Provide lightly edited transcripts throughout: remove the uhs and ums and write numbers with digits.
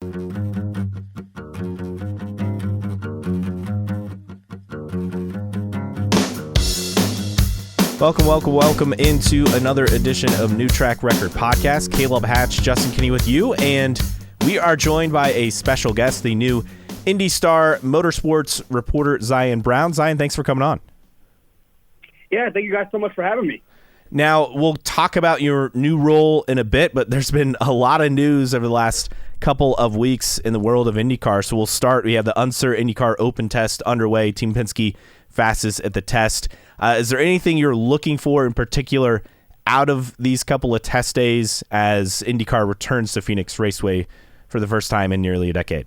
Welcome into another edition of New Track Record Podcast. Caleb Hatch, Justin Kinney with you, and we are joined by a special guest, the new IndyStar Motorsports reporter, Zion Brown. Zion, thanks for coming on. Yeah, thank you guys so much for having me. Now, we'll talk about your new role in a bit, but there's been a lot of news over the last couple of weeks in the world of IndyCar. So we'll start. We have the Unser IndyCar Open Test underway. Team Penske fastest at the test. Is there anything you're looking for in particular out of these couple of test days as IndyCar returns to Phoenix Raceway for the first time in nearly a decade?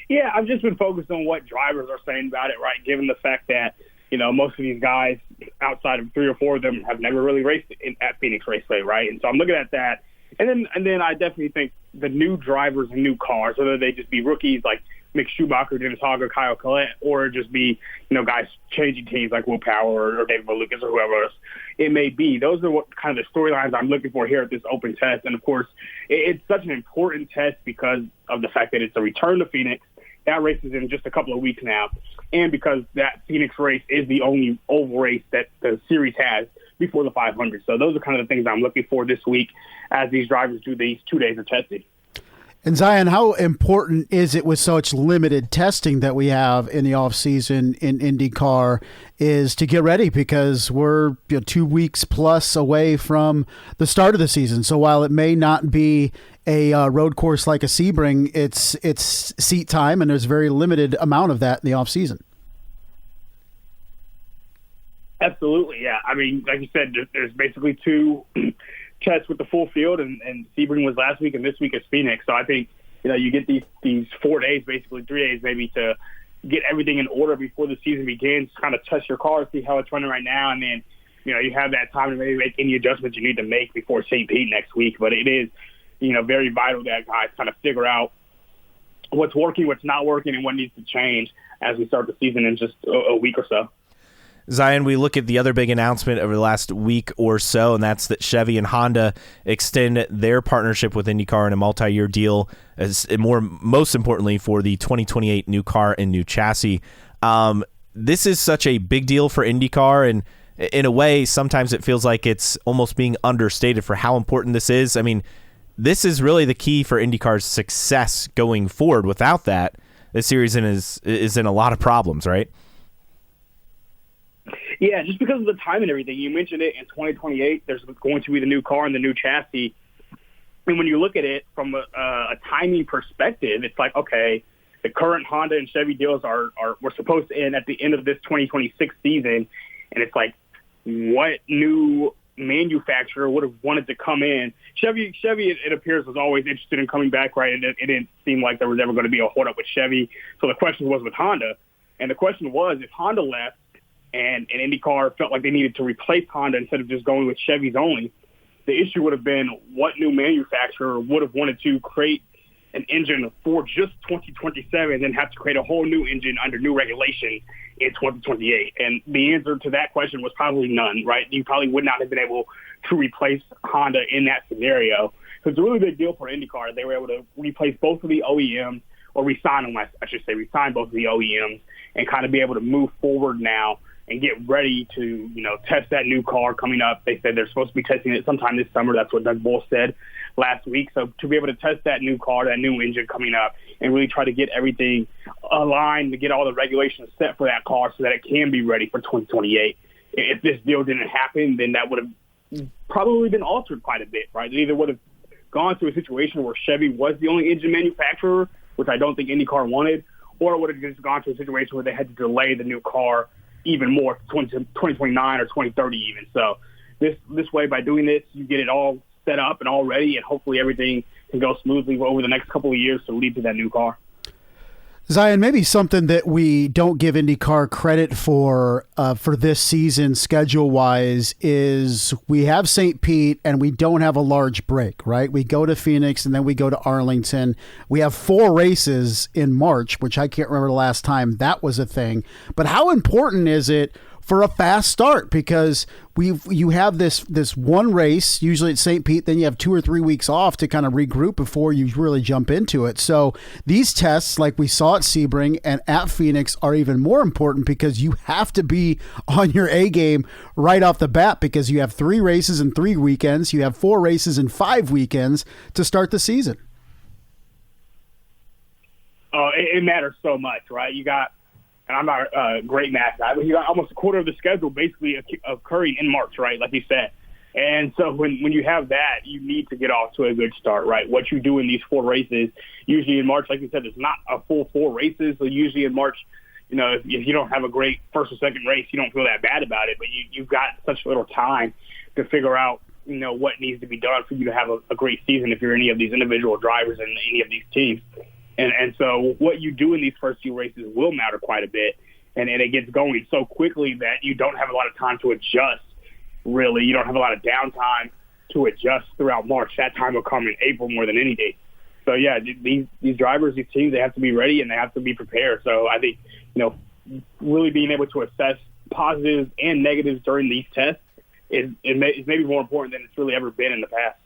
Yeah, I've just been focused on what drivers are saying about it, right? Given the fact that, you know, most of these guys, outside of 3 or 4 of them, have never really raced at Phoenix Raceway, right? And so I'm looking at that. And then I definitely think the new drivers and new cars, whether they just be rookies like Mick Schumacher, Dennis Hogger, Kyle Collette, or just be, you know, guys changing teams like Will Power or David Malukas or whoever else it may be. Those are what kind of the storylines I'm looking for here at this open test. And, of course, it's such an important test because of the fact that it's a return to Phoenix. That race is in just a couple of weeks now. And because that Phoenix race is the only oval race that the series has before the 500. So those are kind of the things I'm looking for this week as these drivers do these 2 days of testing. And Zion, how important is it with such limited testing that we have in the off season in IndyCar is to get ready, because we're 2 weeks plus away from the start of the season. So while it may not be a road course like a Sebring, it's seat time, and there's a very limited amount of that in the off season. Absolutely, yeah. I mean, like you said, there's basically 2 tests with the full field, and Sebring was last week, and this week is Phoenix. So I think, you know, you get these 4 days, basically 3 days maybe, to get everything in order before the season begins, kind of test your car, see how it's running right now, and then, you know, you have that time to maybe make any adjustments you need to make before St. Pete next week. But it is, you know, very vital that guys kind of figure out what's working, what's not working, and what needs to change as we start the season in just a week or so. Zion, we look at the other big announcement over the last week or so, and that's that Chevy and Honda extend their partnership with IndyCar in a multi-year deal, most importantly for the 2028 new car and new chassis. This is such a big deal for IndyCar, and in a way, sometimes it feels like it's almost being understated for how important this is. I mean, this is really the key for IndyCar's success going forward. Without that, this series is in a lot of problems, right? Yeah, just because of the time and everything. You mentioned it, in 2028, there's going to be the new car and the new chassis. And when you look at it from a timing perspective, it's like, okay, the current Honda and Chevy deals were supposed to end at the end of this 2026 season. And it's like, what new manufacturer would have wanted to come in? Chevy, it appears, was always interested in coming back, right? It didn't seem like there was ever going to be a hold-up with Chevy. So the question was with Honda. And the question was, if Honda left, and IndyCar felt like they needed to replace Honda instead of just going with Chevys only, the issue would have been what new manufacturer would have wanted to create an engine for just 2027 and then have to create a whole new engine under new regulation in 2028. And the answer to that question was probably none, right? You probably would not have been able to replace Honda in that scenario. So it's a really big deal for IndyCar. They were able to replace both of the OEMs, or resign them, I should say, resign both of the OEMs, and kind of be able to move forward now and get ready to, you know, test that new car coming up. They said they're supposed to be testing it sometime this summer. That's what Doug Bull said last week. So to be able to test that new car, that new engine coming up, and really try to get everything aligned to get all the regulations set for that car so that it can be ready for 2028. If this deal didn't happen, then that would have probably been altered quite a bit, right? It either would have gone to a situation where Chevy was the only engine manufacturer, which I don't think IndyCar wanted, or it would have just gone to a situation where they had to delay the new car even more, 2029 or 2030 even. So this way, by doing this, you get it all set up and all ready, and hopefully everything can go smoothly over the next couple of years to lead to that new car. Zion, maybe something that we don't give IndyCar credit for this season schedule-wise is we have St. Pete and we don't have a large break, right? We go to Phoenix and then we go to Arlington. We have 4 races in March, which I can't remember the last time that was a thing. But how important is it for a fast start, because you have this one race, usually at St. Pete, then you have 2 or 3 weeks off to kind of regroup before you really jump into it. So these tests, like we saw at Sebring and at Phoenix, are even more important because you have to be on your A game right off the bat, because you have 3 races in 3 weekends. You have 4 races in 5 weekends to start the season. Oh, it matters so much, right? You got, and I'm not a great math guy, but you got almost a quarter of the schedule basically occurring in March, right? Like you said. And so when you have that, you need to get off to a good start, right? What you do in these 4 races, usually in March, like you said, it's not a full 4 races. So usually in March, if you don't have a great first or second race, you don't feel that bad about it. But you've got such little time to figure out, what needs to be done for you to have a great season if you're any of these individual drivers in any of these teams. And so what you do in these first few races will matter quite a bit. And it gets going so quickly that you don't have a lot of time to adjust, really. You don't have a lot of downtime to adjust throughout March. That time will come in April more than any day. So, yeah, these drivers, these teams, they have to be ready and they have to be prepared. So I think, really being able to assess positives and negatives during these tests is maybe more important than it's really ever been in the past.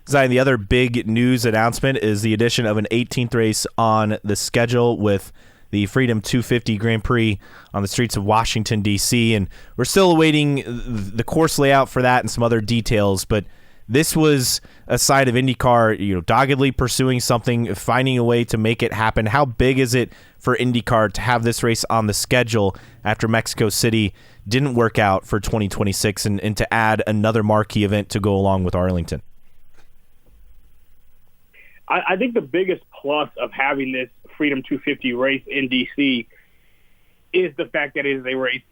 Zion, the other big news announcement is the addition of an 18th race on the schedule with the Freedom 250 Grand Prix on the streets of Washington, D.C., and we're still awaiting the course layout for that and some other details, but this was a side of IndyCar, doggedly pursuing something, finding a way to make it happen. How big is it for IndyCar to have this race on the schedule after Mexico City didn't work out for 2026 and to add another marquee event to go along with Arlington? I think the biggest plus of having this Freedom 250 race in D.C. is the fact that it is a race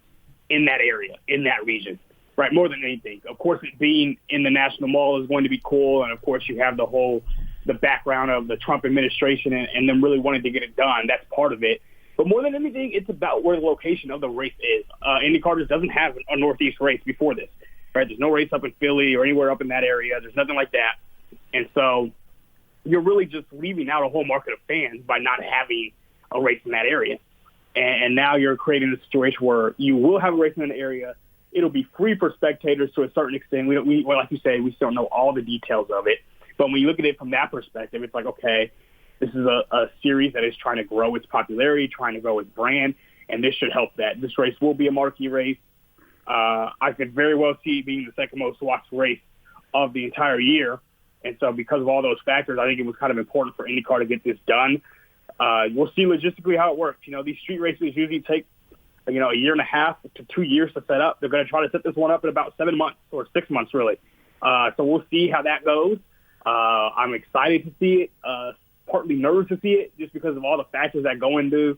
in that area, in that region, right? More than anything. Of course, it being in the National Mall is going to be cool, and of course you have the background of the Trump administration and them really wanting to get it done. That's part of it. But more than anything, it's about where the location of the race is. IndyCar just doesn't have a Northeast race before this, right? There's no race up in Philly or anywhere up in that area. There's nothing like that. And so you're really just leaving out a whole market of fans by not having a race in that area. And now you're creating a situation where you will have a race in an area. It'll be free for spectators to a certain extent. Well, like you say, we still don't know all the details of it. But when you look at it from that perspective, it's like, okay, this is a series that is trying to grow its popularity, trying to grow its brand, and this should help that. This race will be a marquee race. I could very well see it being the second most watched race of the entire year. And so because of all those factors, I think it was kind of important for IndyCar to get this done. We'll see logistically how it works. These street races usually take, a year and a half to 2 years to set up. They're going to try to set this one up in about 7 months or 6 months, really. So we'll see how that goes. I'm excited to see it, partly nervous to see it, just because of all the factors that go into,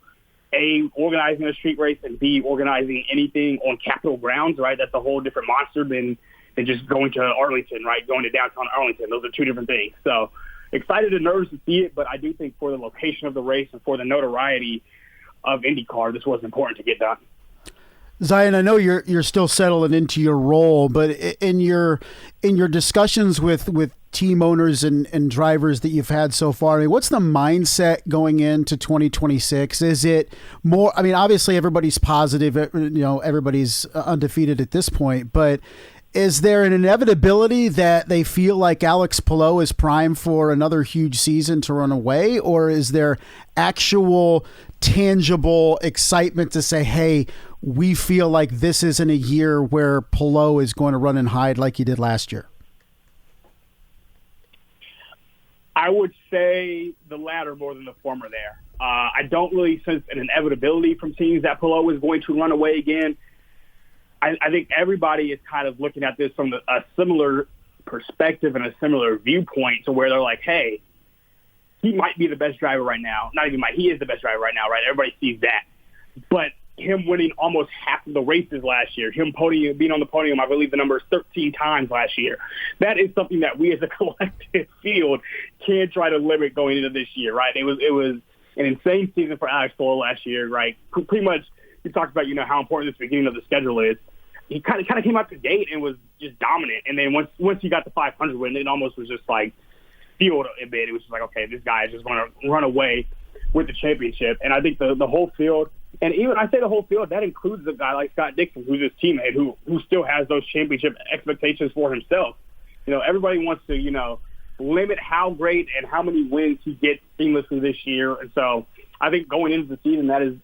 A, organizing a street race, and B, organizing anything on Capitol grounds, right? That's a whole different monster than just going to Arlington, right? Going to downtown Arlington. Those are 2 different things. So excited and nervous to see it, but I do think for the location of the race and for the notoriety of IndyCar, this was important to get done. Zion, I know you're still settling into your role, but in your discussions with team owners and drivers that you've had so far, what's the mindset going into 2026? Is it more? Obviously everybody's positive. Everybody's undefeated at this point, but is there an inevitability that they feel like Alex Palou is primed for another huge season to run away, or is there actual tangible excitement to say, hey, we feel like this isn't a year where Palou is going to run and hide like he did last year? I would say the latter more than the former there. I don't really sense an inevitability from teams that Palou is going to run away again. I think everybody is kind of looking at this from a similar perspective and a similar viewpoint to where they're like, hey, he might be the best driver right now. Not even might. He is the best driver right now, right? Everybody sees that. But him winning almost half of the races last year, him being on the podium, I believe the number is 13 times last year. That is something that we as a collective field can try to limit going into this year, right? It was an insane season for Alex Palou last year, right? Pretty much, you talked about, how important this beginning of the schedule is. He kind of came out the gate and was just dominant. And then once he got the 500 win, it almost was just like fueled a bit. It was just like, okay, this guy is just going to run away with the championship. And I think the whole field, And even I say the whole field, that includes a guy like Scott Dixon, who's his teammate, who still has those championship expectations for himself. Everybody wants to, limit how great and how many wins he gets seamlessly this year. And so I think going into the season, that is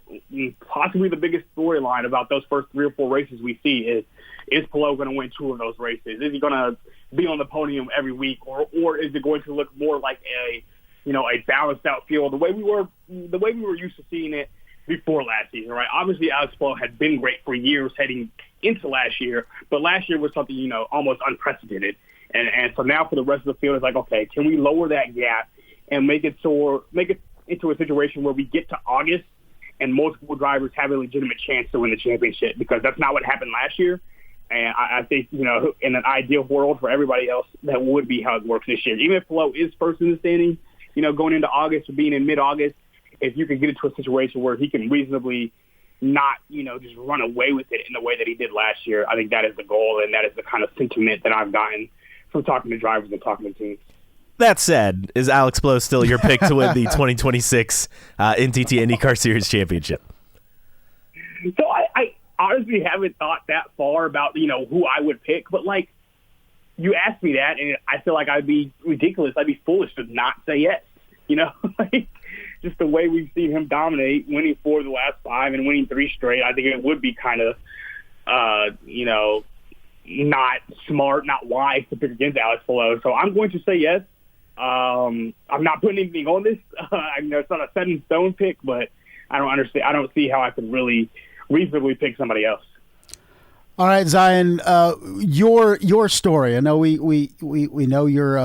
possibly the biggest storyline about those first 3 or 4 races we see is Palou going to win 2 of those races? Is he going to be on the podium every week, or is it going to look more like a balanced out field, the way we were used to seeing it before last season, right? Obviously, Alex Palou had been great for years heading into last year, but last year was something, almost unprecedented. And so now for the rest of the field, it's like, okay, can we lower that gap and make it into a situation where we get to August and multiple drivers have a legitimate chance to win the championship? Because that's not what happened last year. And I think, in an ideal world for everybody else, that would be how it works this year. Even if Palou is first in the standing, going into August or being in mid-August, if you can get into a situation where he can reasonably not, just run away with it in the way that he did last year, I think that is the goal, and that is the kind of sentiment that I've gotten from talking to drivers and talking to teams. That said, is Alex Palou still your pick to win the 2026 NTT IndyCar Series Championship? So I honestly haven't thought that far about, who I would pick, but you asked me that, and I feel like I'd be ridiculous. I'd be foolish to not say yes. Just the way we've seen him dominate, winning 4 of the last 5 and winning 3 straight, I think it would be kind of, not smart, not wise to pick against Alex Palou. So I'm going to say yes. I'm not putting anything on this. It's not a set in stone pick, but I don't see how I could really reasonably pick somebody else. All right, Zion, your story. I know we know you're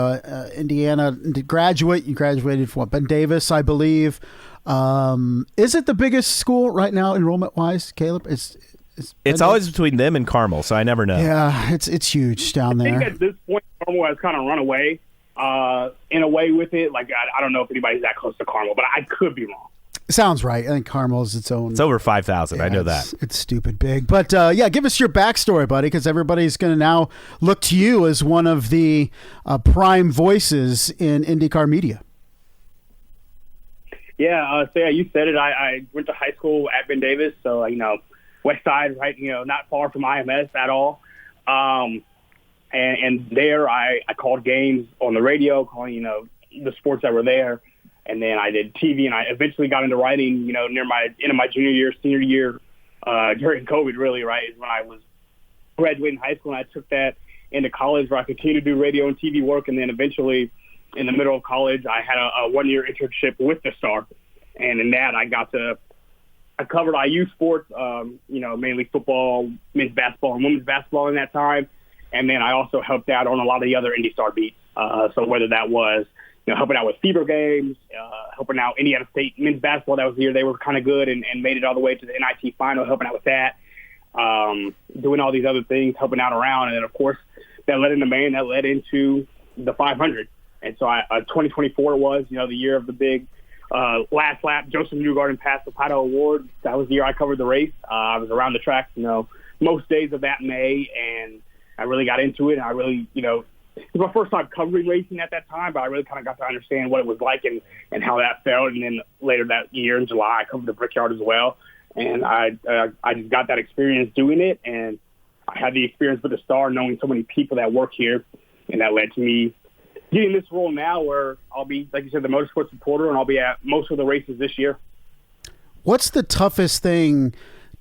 Indiana graduate. You graduated from Ben Davis, I believe. Is it the biggest school right now enrollment wise, Caleb? It's always between them and Carmel, so I never know. Yeah, it's huge down there. I think at this point, Carmel has kind of run away in a way with it. I don't know if anybody's that close to Carmel, but I could be wrong. Sounds right. I think Carmel's its own. It's over 5,000. I know that. It's stupid big. But, give us your backstory, buddy, because everybody's going to now look to you as one of the prime voices in IndyCar media. Yeah, you said it. I went to high school at Ben Davis, so, West Side, right, not far from IMS at all. And there I called games on the radio, calling, the sports that were there. And then I did TV, and I eventually got into writing, near my end of my junior year, senior year, during COVID, really, right, is when I was graduating high school, and I took that into college where I continued to do radio and TV work. And then eventually, in the middle of college, I had a 1-year internship with the Star. And in that, I covered IU sports, mainly football, men's basketball, and women's basketball in that time. And then I also helped out on a lot of the other IndyStar beats. So whether that was, helping out with Fever games, helping out Indiana State men's basketball. That was the year they were kind of good and made it all the way to the NIT final, helping out with that, doing all these other things, helping out around. And then, of course, that led into the 500. And so 2024 was, the year of the big last lap. Joseph Newgarden passed the Palou Award. That was the year I covered the race. I was around the track, most days of that May, and I really got into it. And I really, it was my first time covering racing at that time, but I really kind of got to understand what it was like and how that felt. And then later that year in July, I covered the Brickyard as well. And I just got that experience doing it. And I had the experience with the Star, knowing so many people that work here. And that led to me getting this role now where I'll be, like you said, the motorsports reporter, and I'll be at most of the races this year. What's the toughest thing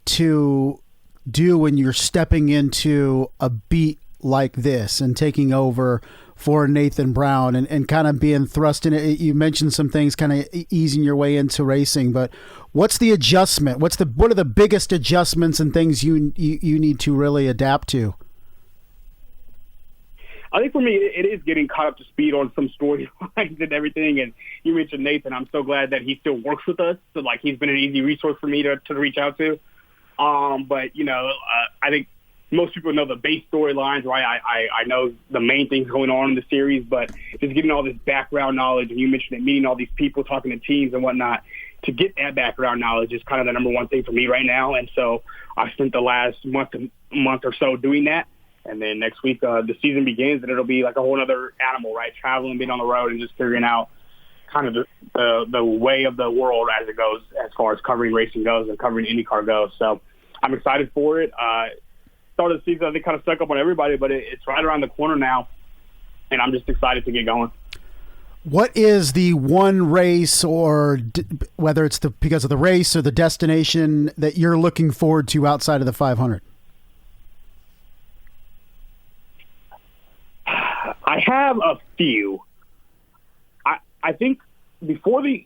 to do when you're stepping into a beat like this and taking over for Nathan Brown and kind of being thrust in it? You mentioned some things kind of easing your way into racing, but what's the adjustment? What are the biggest adjustments and things you need to really adapt to? I think for me, it is getting caught up to speed on some storylines and everything. And you mentioned Nathan. I'm so glad that he still works with us. So, he's been an easy resource for me to reach out to. But, I think most people know the base storylines, right? I know the main things going on in the series, but just getting all this background knowledge, and you mentioned it, meeting all these people, talking to teams and whatnot, to get that background knowledge is kind of the number one thing for me right now. And so I spent the last month or so doing that. And then next week, the season begins, and it'll be like a whole other animal, right? Traveling, being on the road, and just figuring out, kind of the way of the world as it goes, as far as covering racing goes and covering IndyCar goes. So I'm excited for it. Start of the season, I think, kind of stuck up on everybody, but it's right around the corner now, and I'm just excited to get going. What is the one race, or whether it's because of the race or the destination, that you're looking forward to outside of the 500? I have a few. I think before the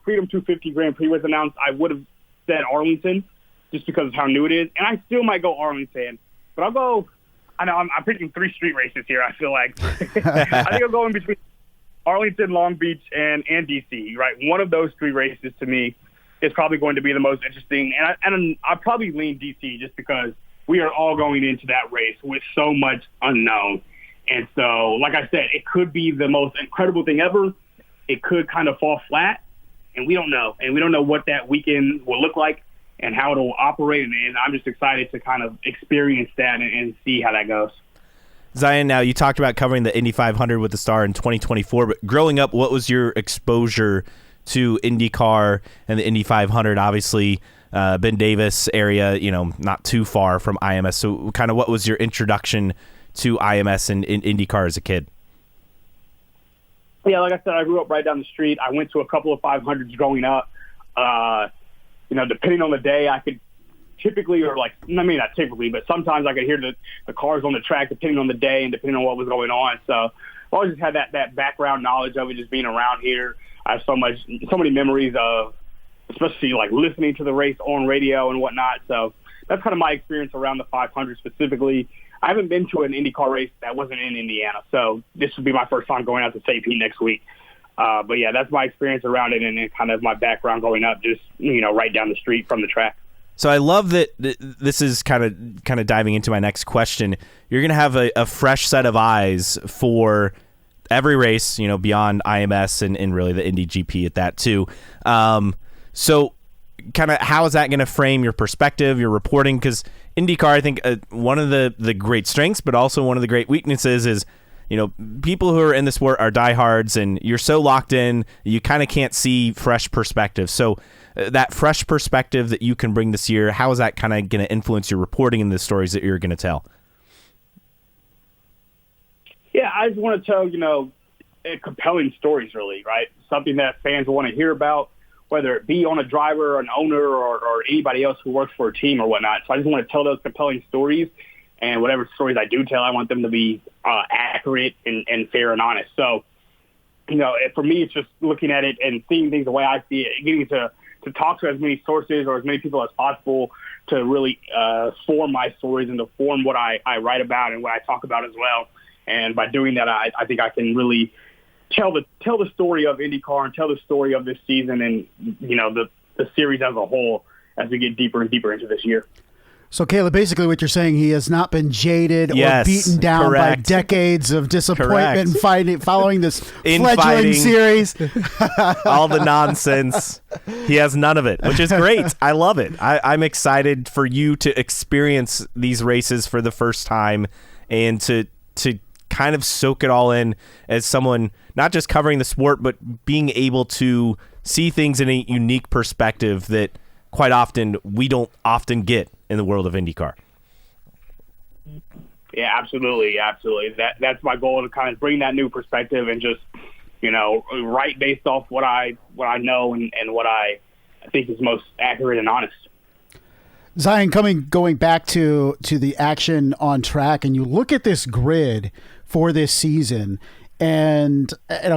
Freedom 250 Grand Prix was announced, I would have said Arlington, just because of how new it is, and I still might go Arlington, but I'll go. I know I'm picking 3 street races here. I feel like I think I'll go in between Arlington, Long Beach, and DC. Right, one of those 3 races to me is probably going to be the most interesting, and I probably lean DC just because we are all going into that race with so much unknown. And so, like I said, it could be the most incredible thing ever. It could kind of fall flat, and we don't know. And we don't know what that weekend will look like and how it will operate. And I'm just excited to kind of experience that and see how that goes. Zion, now you talked about covering the Indy 500 with the Star in 2024, but growing up, what was your exposure to IndyCar and the Indy 500? Obviously, Ben Davis area, not too far from IMS. So kind of what was your introduction to IMS and IndyCar as a kid? Yeah, like I said, I grew up right down the street. I went to a couple of 500s growing up. Depending on the day, I could typically, not typically, but sometimes I could hear the cars on the track depending on the day and depending on what was going on. So I always just had that background knowledge of it, just being around here. I have so many memories of, especially like listening to the race on radio and whatnot. So that's kind of my experience around the 500 specifically. I haven't been to an IndyCar race that wasn't in Indiana, so this would be my first time going out to St. Pete next week. But yeah, that's my experience around it and kind of my background growing up, just right down the street from the track. So I love that this is kind of diving into my next question. You're going to have a fresh set of eyes for every race, beyond IMS and really the Indy GP at that too. So kind of how is that going to frame your perspective, your reporting? Because IndyCar, I think one of the great strengths, but also one of the great weaknesses is, people who are in the sport are diehards, and you're so locked in, you kind of can't see fresh perspective. So that fresh perspective that you can bring this year, how is that kind of going to influence your reporting and the stories that you're going to tell? Yeah, I just want to tell, compelling stories, really, right? Something that fans want to hear about, whether it be on a driver, an owner, or anybody else who works for a team or whatnot. So I just want to tell those compelling stories, and whatever stories I do tell, I want them to be accurate and fair and honest. So, for me, it's just looking at it and seeing things the way I see it, getting to talk to as many sources or as many people as possible to really form my stories and to form what I write about and what I talk about as well. And by doing that, I think I can really tell the story of IndyCar and tell the story of this season and, the series as a whole as we get deeper and deeper into this year. So, Caleb, basically what you're saying, he has not been jaded or beaten down by decades of disappointment and following this fledgling series. All the nonsense. He has none of it, which is great. I love it. I'm excited for you to experience these races for the first time and to kind of soak it all in as someone not just covering the sport, but being able to see things in a unique perspective that quite often we don't often get in the world of IndyCar. Yeah, absolutely. That's my goal, to kind of bring that new perspective and just, write based off what I know and what I think is most accurate and honest. Zion, going back to the action on track, and you look at this grid for this season, and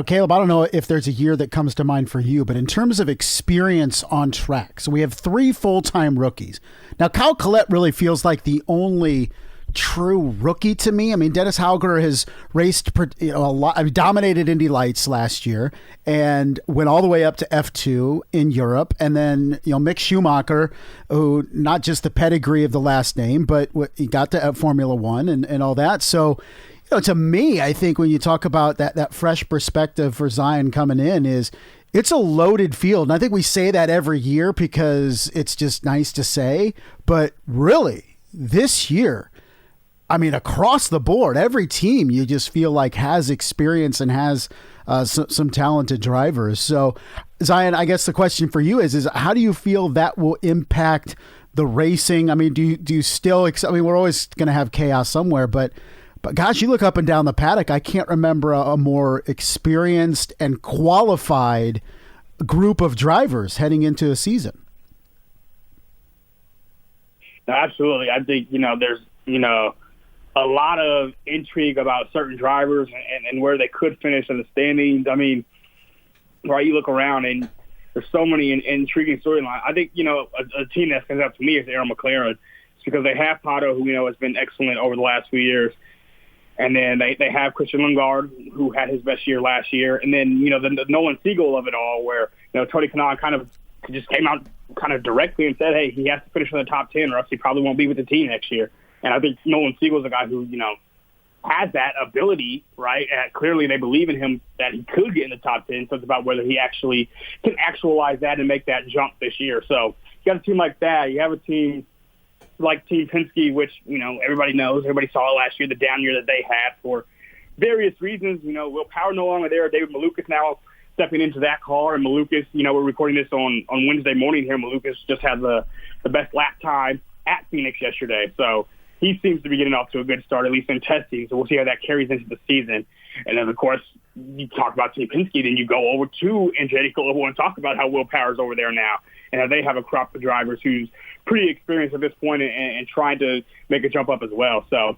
Caleb, I don't know if there's a year that comes to mind for you, but in terms of experience on track, so we have 3 full-time rookies. Now, Kyle Collette really feels like the only true rookie to me. I mean, Dennis Hauger has raced a lot, dominated Indy Lights last year and went all the way up to F2 in Europe. And then, Mick Schumacher, who not just the pedigree of the last name, but he got to Formula One and all that. So, to me, I think when you talk about that fresh perspective for Zion coming in it's a loaded field. And I think we say that every year because it's just nice to say, but really this year, I mean, across the board, every team you just feel like has experience and has some talented drivers. So, Zion, I guess the question for you is how do you feel that will impact the racing? I mean, do you still? I mean, we're always going to have chaos somewhere, but gosh, you look up and down the paddock. I can't remember a more experienced and qualified group of drivers heading into a season. Absolutely. I think, there's, a lot of intrigue about certain drivers and where they could finish in the standings. I mean, right, you look around and there's so many intriguing storylines. I think, a team that stands out to me is Aaron McLaren. It's because they have Palou, who, has been excellent over the last few years. And then they have Christian Lundgaard, who had his best year last year. And then, the Nolan Siegel of it all, where, Tony Kanaan kind of just came out kind of directly and said, hey, he has to finish in the top 10 or else he probably won't be with the team next year. And I think Nolan Siegel is a guy who, has that ability, right? And clearly they believe in him that he could get in the top 10. So it's about whether he actually can actualize that and make that jump this year. So you got a team like that. You have a team like Team Penske, which, everybody knows. Everybody saw it last year, the down year that they had for various reasons. Will Power no longer there. David Malukas now stepping into that car. And Malukas, we're recording this on Wednesday morning here. Malukas just had the best lap time at Phoenix yesterday. So he seems to be getting off to a good start, at least in testing. So we'll see how that carries into the season. And then, of course, you talk about Team Penske, then you go over to NJ Global and talk about how Will Power's over there now and how they have a crop of drivers who's pretty experienced at this point and trying to make a jump up as well. So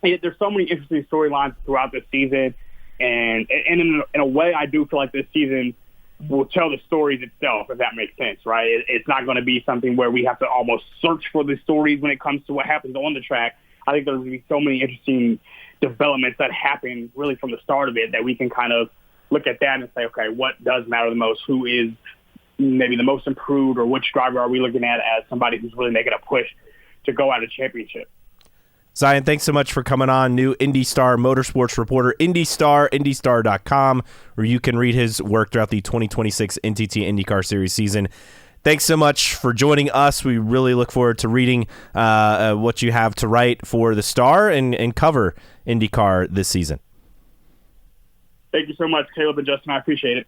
there's so many interesting storylines throughout this season. And in a way, I do feel like this season will tell the stories itself, if that makes sense, right? It's not going to be something where we have to almost search for the stories when it comes to what happens on the track. I think there's going to be so many interesting developments that happen really from the start of it that we can kind of look at that and say, okay, what does matter the most? Who is maybe the most improved, or which driver are we looking at as somebody who's really making a push to go out a championship? Zion, thanks so much for coming on. New IndyStar Motorsports reporter, IndyStar.com, where you can read his work throughout the 2026 NTT IndyCar Series season. Thanks so much for joining us. We really look forward to reading what you have to write for the Star and cover IndyCar this season. Thank you so much, Caleb and Justin. I appreciate it.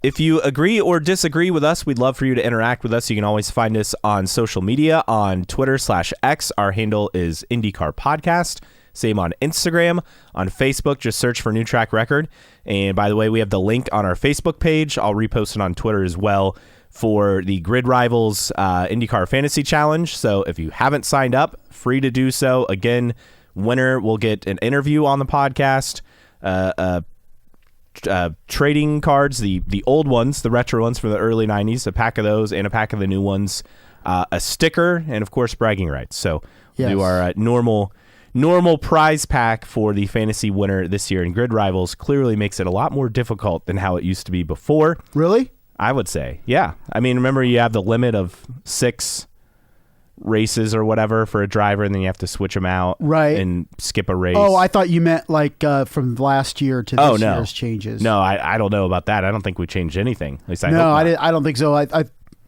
If you agree or disagree with us, we'd love for you to interact with us. You can always find us on social media on Twitter/X. Our handle is IndyCar Podcast. Same on Instagram. On Facebook, just search for New Track Record. And by the way, we have the link on our Facebook page. I'll repost it on Twitter as well for the Grid Rivals IndyCar Fantasy Challenge. So if you haven't signed up, free to do so. Again, winner will get an interview on the podcast, trading cards, the old ones, the retro ones from the early 90s, a pack of those and a pack of the new ones, a sticker, and of course bragging rights. So yes, we do our normal prize pack for the fantasy winner this year, and Grid Rivals clearly makes it a lot more difficult than how it used to be before. Really? I would say, yeah. I mean, remember you have the limit of 6 races or whatever for a driver, and then you have to switch them out, right, and skip a race. Oh, I thought you meant like from last year to this year's changes. No, I don't know about that. I don't think we changed anything. At least I don't think so.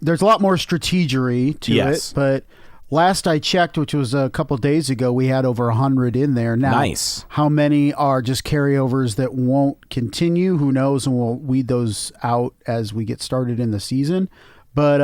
There's a lot more strategery to it, but last I checked, which was a couple days ago, we had over 100 in there. Now, nice. How many are just carryovers that won't continue? Who knows? And we'll weed those out as we get started in the season. But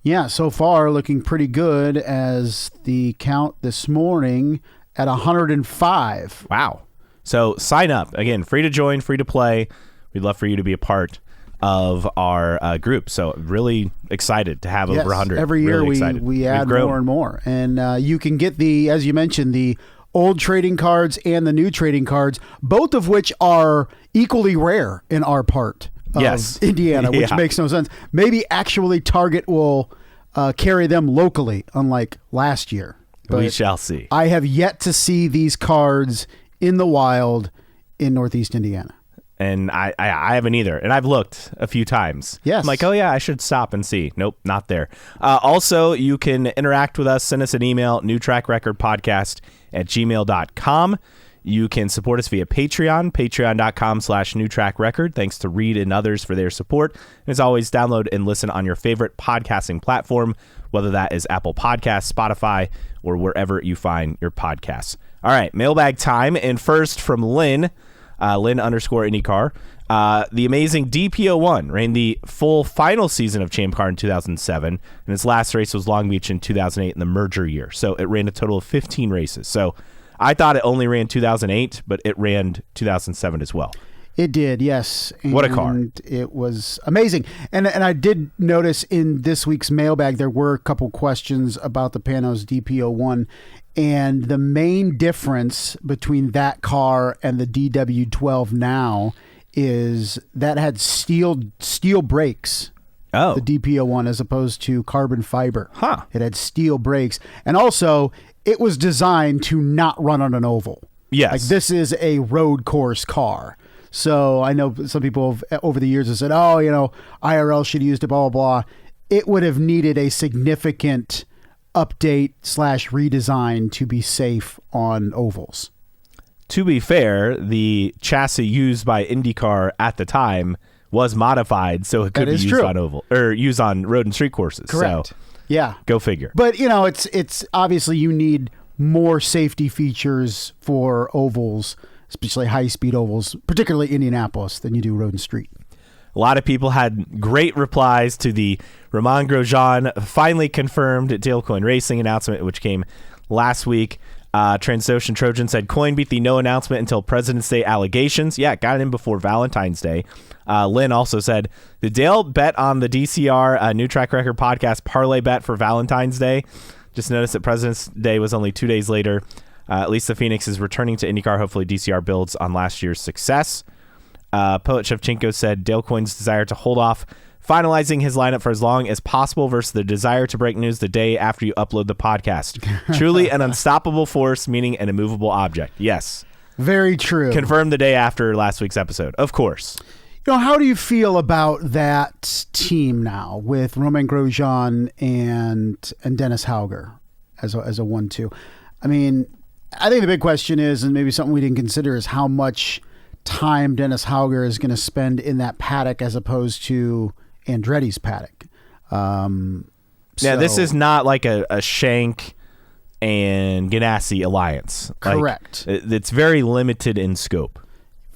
yeah, so far looking pretty good as the count this morning at 105. Wow. So sign up. Again, free to join, free to play. We'd love for you to be a part of our group. So really excited to have over 100. Every year we add more and more. And you can get as you mentioned, the old trading cards and the new trading cards, both of which are equally rare in our part of Indiana, which makes no sense. Maybe actually Target will carry them locally, unlike last year. But we shall see. I have yet to see these cards in the wild in Northeast Indiana. And I haven't either. And I've looked a few times. Yes. I'm like, oh, yeah, I should stop and see. Nope, not there. Also, you can interact with us. Send us an email, newtrackrecordpodcast@gmail.com. You can support us via Patreon, patreon.com/newtrackrecord. Thanks to Reed and others for their support. And as always, download and listen on your favorite podcasting platform, whether that is Apple Podcasts, Spotify, or wherever you find your podcasts. All right, mailbag time. And first from Lynn. Lynn_IndyCar. The amazing DP01 ran the full final season of Champ Car in 2007, and its last race was Long Beach in 2008 in the merger year. So it ran a total of 15 races. So I thought it only ran 2008, but it ran 2007 as well. It did, yes. And what a car. It was amazing. And I did notice in this week's mailbag there were a couple questions about the Panos DP01, and the main difference between that car and the DW12 now is that had steel brakes. Oh. The DP01 as opposed to carbon fiber. Huh. It had steel brakes. And also, it was designed to not run on an oval. Yes. Like, this is a road course car. So I know some people have, over the years have said, oh, IRL should have used it, blah, blah, blah. It would have needed a significant update/redesign to be safe on ovals. To be fair, the chassis used by IndyCar at the time was modified so it could be used on oval or used on road and street courses. Correct. So, yeah. Go figure. But it's obviously you need more safety features for ovals, especially high-speed ovals, particularly Indianapolis, than you do road and street. A lot of people had great replies to the Romain Grosjean finally confirmed Dale Coyne Racing announcement, which came last week. Transocean Trojan said Coyne beat the no announcement until President's Day allegations. Yeah, got it in before Valentine's Day. Lynn also said the Dale bet on the DCR New Track Record podcast parlay bet for Valentine's Day. Just noticed that President's Day was only 2 days later. At least the Phoenix is returning to IndyCar. Hopefully DCR builds on last year's success. Poet Shevchenko said Dale Coyne's desire to hold off finalizing his lineup for as long as possible versus the desire to break news the day after you upload the podcast. Truly an unstoppable force, meaning an immovable object. Yes. Very true. Confirmed the day after last week's episode. Of course. How do you feel about that team now with Romain Grosjean and Dennis Hauger as a 1-2? I mean, I think the big question is, and maybe something we didn't consider, is how much time Dennis Hauger is going to spend in that paddock as opposed to Andretti's paddock. This is not like a Shank and Ganassi alliance. Correct. It's very limited in scope.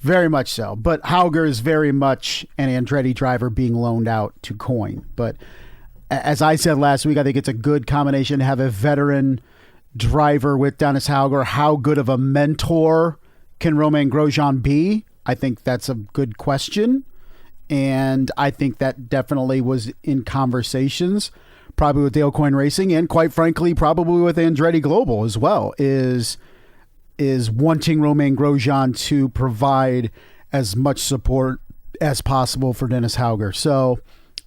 Very much so. But Hauger is very much an Andretti driver being loaned out to Coyne. But as I said last week, I think it's a good combination to have a veteran driver with Dennis Hauger. How good of a mentor can Romain Grosjean be? I think that's a good question. And I think that definitely was in conversations, probably with Dale Coyne Racing, and quite frankly, probably with Andretti Global as well, is wanting Romain Grosjean to provide as much support as possible for Dennis Hauger. So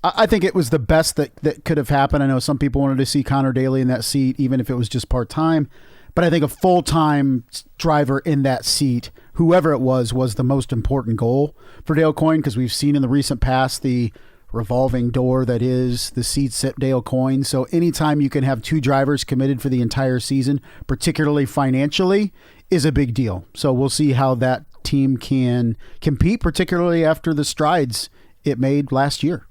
I think it was the best that could have happened. I know some people wanted to see Connor Daly in that seat, even if it was just part-time. But I think a full-time driver in that seat, whoever it was the most important goal for Dale Coyne, because we've seen in the recent past the revolving door that is the seats at Dale Coyne. So anytime you can have two drivers committed for the entire season, particularly financially, is a big deal. So we'll see how that team can compete, particularly after the strides it made last year.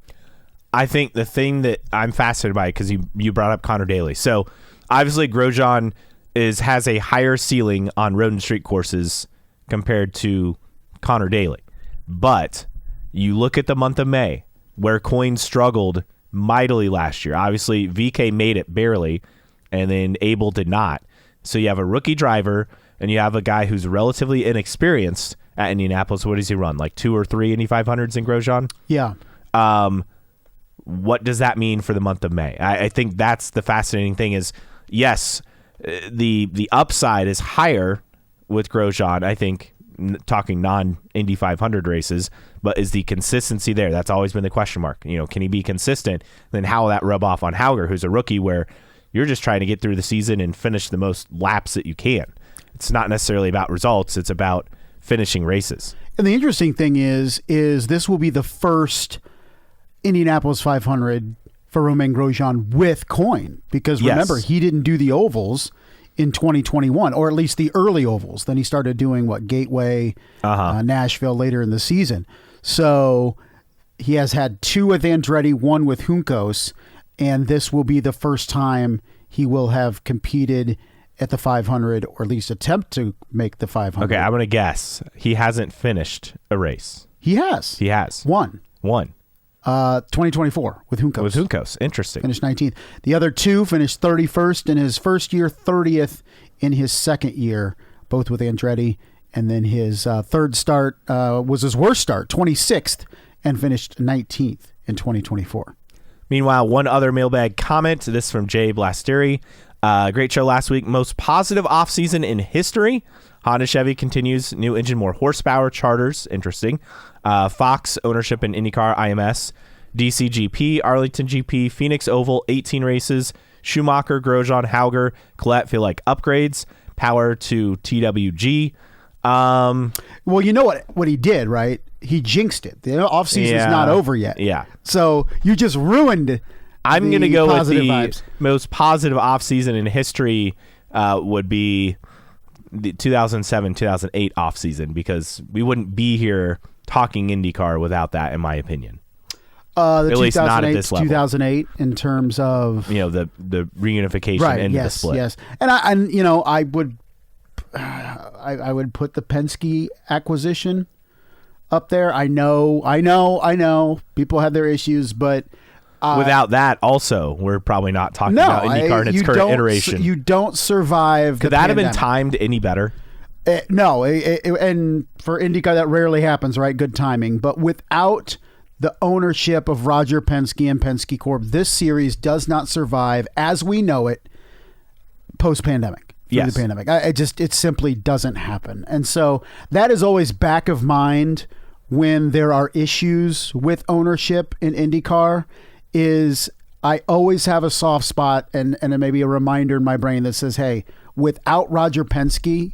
I think the thing that I'm fascinated by, because you brought up Connor Daly. So obviously Grosjean has a higher ceiling on road and street courses compared to Connor Daly. But you look at the month of May, where Coyne struggled mightily last year. Obviously, VK made it barely, and then Abel did not. So you have a rookie driver, and you have a guy who's relatively inexperienced at Indianapolis. What does he run? Like 2 or 3 Indy 500s in Grosjean? Yeah. What does that mean for the month of May? I think that's the fascinating thing is, yes, the upside is higher with Grosjean, I think, talking non-Indy 500 races, but is the consistency there? That's always been the question mark. Can he be consistent? Then how will that rub off on Hauger, who's a rookie, where you're just trying to get through the season and finish the most laps that you can? It's not necessarily about results. It's about finishing races. And the interesting thing is this will be the first Indianapolis 500 for Romain Grosjean with Coyne, because remember, he didn't do the ovals in 2021, or at least the early ovals. Then he started doing Gateway, Nashville later in the season. So he has had 2 with Andretti, 1 with Juncos, and this will be the first time he will have competed at the 500, or at least attempt to make the 500. Okay, I'm going to guess. He hasn't finished a race. He has. He has. One. 2024 with Juncos. With Juncos. Interesting. Finished 19th. The other two finished 31st in his first year, 30th in his second year, both with Andretti. And then his third start was his worst start, 26th, and finished 19th in 2024. Meanwhile, one other mailbag comment. This from Jay Blasteri. Great show last week. Most positive offseason in history. Honda Chevy continues. New engine, more horsepower. Charters. Interesting. Fox ownership in IndyCar, IMS. DCGP, Arlington GP, Phoenix Oval, 18 races. Schumacher, Grosjean, Hauger, Collette feel like upgrades. Power to TWG. Well, you know what he did, right? He jinxed it. The offseason's not over yet. Yeah. So you just ruined. I'm going to go with the vibes. most positive offseason in history would be the 2007-2008 offseason, because we wouldn't be here talking IndyCar without that, in my opinion. The at least not at this level. 2008 in terms of the reunification and the split. Yes, and I would put the Penske acquisition up there. I know. People have their issues, but without that, also, we're probably not talking about IndyCar in its current iteration. You don't survive. Could that have been timed any better? No, and for IndyCar that rarely happens, right? Good timing, but without the ownership of Roger Penske and Penske Corp, this series does not survive as we know it post-pandemic. Yes. The pandemic. It simply doesn't happen. And so that is always back of mind when there are issues with ownership in IndyCar. Is I always have a soft spot and maybe a reminder in my brain that says, hey, without Roger Penske,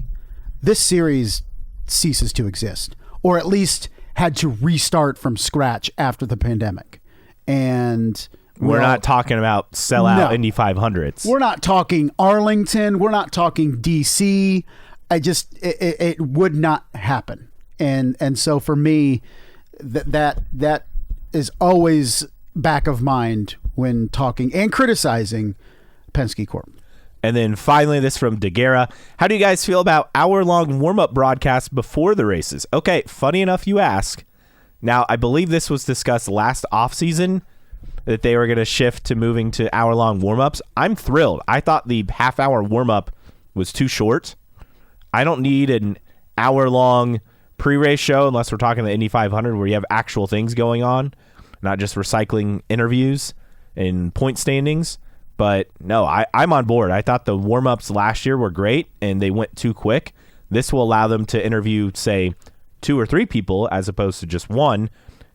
this series ceases to exist, or at least had to restart from scratch after the pandemic. And we're not talking about sellout Indy 500s. We're not talking Arlington. We're not talking DC. It would not happen. And so for me, that is always back of mind when talking and criticizing Penske Corp. And then finally, this from DeGuerra. How do you guys feel about hour-long warm-up broadcasts before the races? Okay, funny enough you ask. Now, I believe this was discussed last offseason, that they were going to shift to moving to hour-long warm-ups. I'm thrilled. I thought the half-hour warm-up was too short. I don't need an hour-long pre-race show unless we're talking the Indy 500 where you have actual things going on, not just recycling interviews and point standings. But no, I'm on board. I thought the warm-ups last year were great, and they went too quick. This will allow them to interview, say, 2 or 3 people as opposed to just one,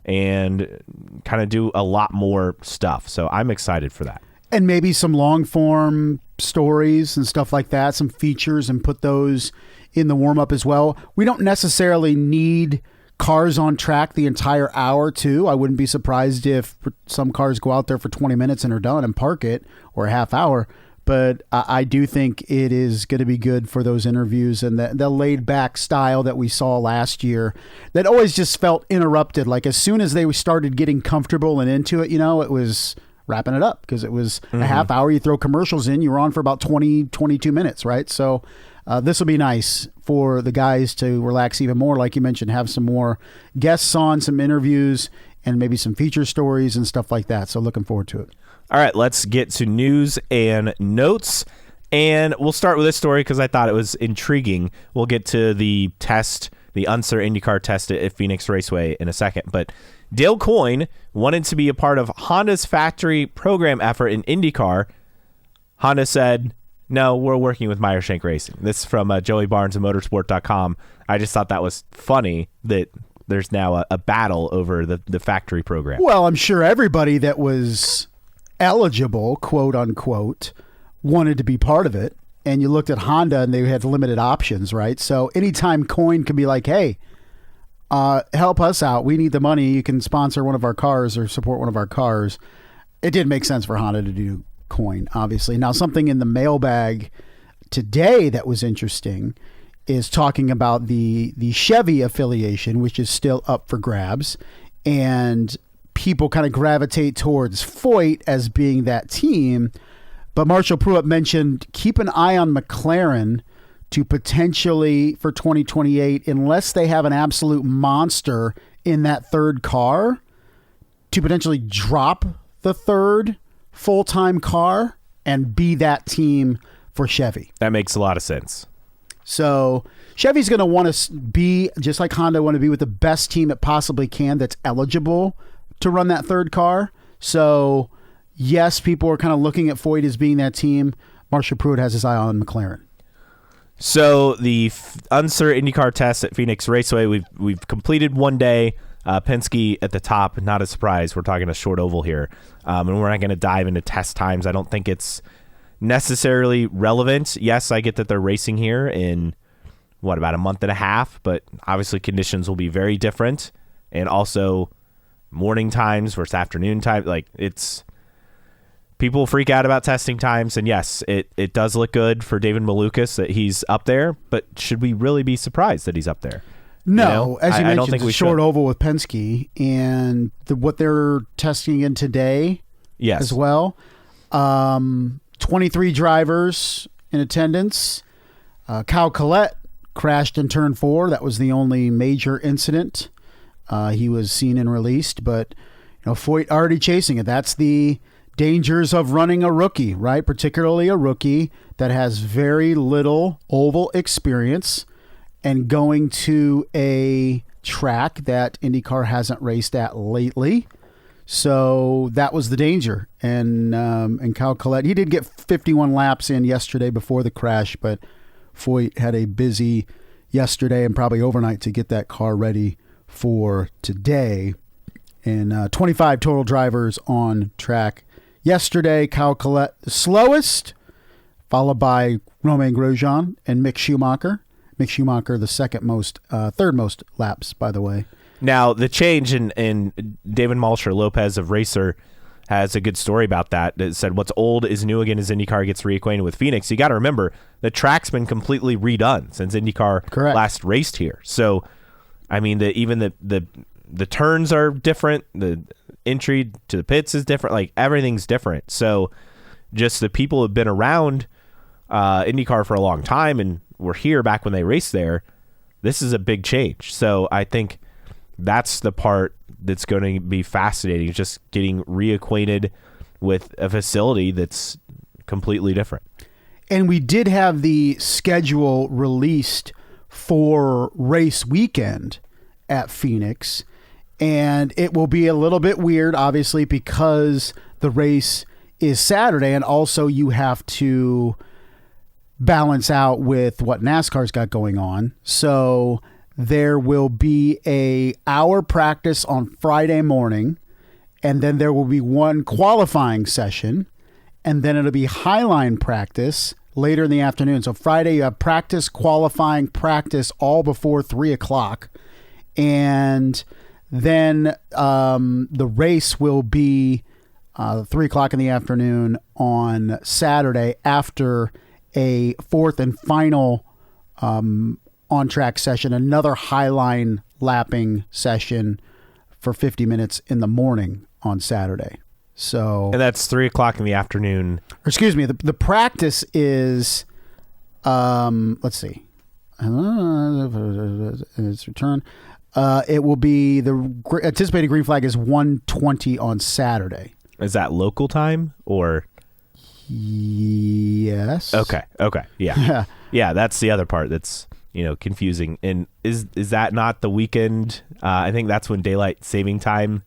and kind of do a lot more stuff. So I'm excited for that. And maybe some long-form stories and stuff like that, some features, and put those in the warm-up as well. We don't necessarily need cars on track the entire hour, too. I wouldn't be surprised if some cars go out there for 20 minutes and are done and park it, or a half hour. But I do think it is going to be good for those interviews and the laid-back style that we saw last year that always just felt interrupted. Like as soon as they started getting comfortable and into it, it was wrapping it up because it was a half hour. You throw commercials in, you're on for about 20, 22 minutes, right? So this will be nice for the guys to relax even more. Like you mentioned, have some more guests on, some interviews, and maybe some feature stories and stuff like that. So looking forward to it. All right, let's get to news and notes. And we'll start with this story because I thought it was intriguing. We'll get to the test, the Unser IndyCar test at Phoenix Raceway in a second. But Dale Coyne wanted to be a part of Honda's factory program effort in IndyCar. Honda said, no, we're working with Meyershank Racing. This is from Joey Barnes of motorsport.com. I just thought that was funny that there's now a battle over the factory program. Well, I'm sure everybody that was eligible, quote unquote, wanted to be part of it. And you looked at Honda and they had limited options, right? So anytime Coyne can be like, hey, help us out. We need the money. You can sponsor one of our cars or support one of our cars. It did make sense for Honda to do Coyne, obviously. Now, something in the mailbag today that was interesting is talking about the Chevy affiliation, which is still up for grabs. And people kind of gravitate towards Foyt as being that team. But Marshall Pruitt mentioned keep an eye on McLaren to potentially for 2028, unless they have an absolute monster in that third car, to potentially drop the third full-time car and be that team for Chevy. That makes a lot of sense. So Chevy's going to want to be, just like Honda, want to be with the best team it possibly can that's eligible to run that third car. So yes, people are kind of looking at Foyt as being that team. Marshall Pruitt has his eye on McLaren. So the uncertain IndyCar test at Phoenix Raceway, we've completed one day. Penske at the top, not a surprise. We're talking a short oval here, and we're not going to dive into test times. I don't think it's necessarily relevant. Yes, I get that they're racing here in about a month and a half, but obviously conditions will be very different, and also morning times versus afternoon time. Like, it's people freak out about testing times, and yes, it does look good for David Malukas that he's up there, but should we really be surprised that he's up there? No, as you mentioned, I don't think we short should. oval with Penske, and what they're testing in today as well. 23 drivers in attendance. Kyle Collette crashed in turn 4. That was the only major incident. He was seen and released, but Foyt already chasing it. That's the dangers of running a rookie, right? Particularly a rookie that has very little oval experience and going to a track that IndyCar hasn't raced at lately. So that was the danger. And Kyle Collette, he did get 51 laps in yesterday before the crash, but Foyt had a busy yesterday and probably overnight to get that car ready for today. And 25 total drivers on track yesterday. Kyle Collette, the slowest, followed by Romain Grosjean and Mick Schumacher. Mick Schumacher, the third most laps, by the way. Now, the change in David Malsher Lopez of Racer has a good story about that. It said, what's old is new again as IndyCar gets reacquainted with Phoenix. You got to remember, the track's been completely redone since IndyCar last raced here. So, I mean, even the turns are different. The entry to the pits is different. Like, everything's different. So, just the people who have been around IndyCar for a long time and were here back when they raced there, this is a big change. So I think that's the part that's going to be fascinating, just getting reacquainted with a facility that's completely different. And we did have the schedule released for race weekend at Phoenix, and it will be a little bit weird, obviously, because the race is Saturday, and also you have to balance out with what NASCAR's got going on. So there will be a hour practice on Friday morning, and then there will be one qualifying session, and then it'll be highline practice later in the afternoon. So Friday you have practice, qualifying, practice all before 3:00, and then the race will be 3:00 in the afternoon on Saturday after a fourth and final on-track session, another highline lapping session for 50 minutes in the morning on Saturday. So, and that's 3:00 in the afternoon. Or excuse me, the practice is, let's see, its return. It will be the anticipated green flag is 1:20 on Saturday. Is that local time or? Yes. Okay. Yeah. Yeah. That's the other part that's, confusing. And is that not the weekend? I think that's when daylight saving time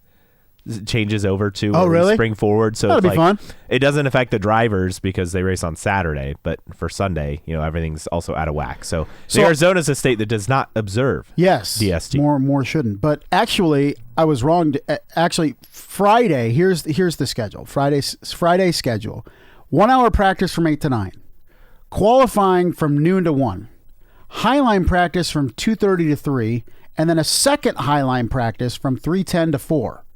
changes over to really? spring forward. So that'll be fun. It doesn't affect the drivers because they race on Saturday, but for Sunday, everything's also out of whack. So Arizona's a state that does not observe DST. More shouldn't. But actually, I was wrong. Actually, Friday, here's the schedule. Friday schedule. 1 hour practice from 8 to 9. Qualifying from noon to 1. Highline practice from 2:30 to 3. And then a second highline practice from 3:10 to 4.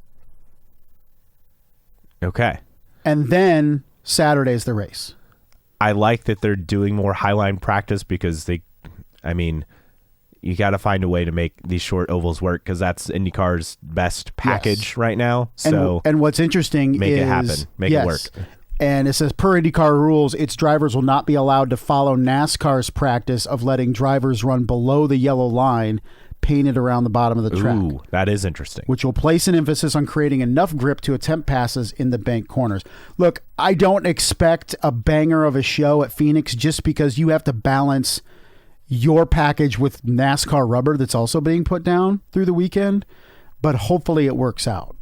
Okay. And then Saturday's the race. I like that they're doing more highline practice because you got to find a way to make these short ovals work because that's IndyCar's best package right now. So and what's interesting make is it happen, make it work. And it says, per IndyCar rules, its drivers will not be allowed to follow NASCAR's practice of letting drivers run below the yellow line painted around the bottom of the track. Ooh, that is interesting. Which will place an emphasis on creating enough grip to attempt passes in the bank corners. Look, I don't expect a banger of a show at Phoenix just because you have to balance your package with NASCAR rubber that's also being put down through the weekend. But hopefully it works out.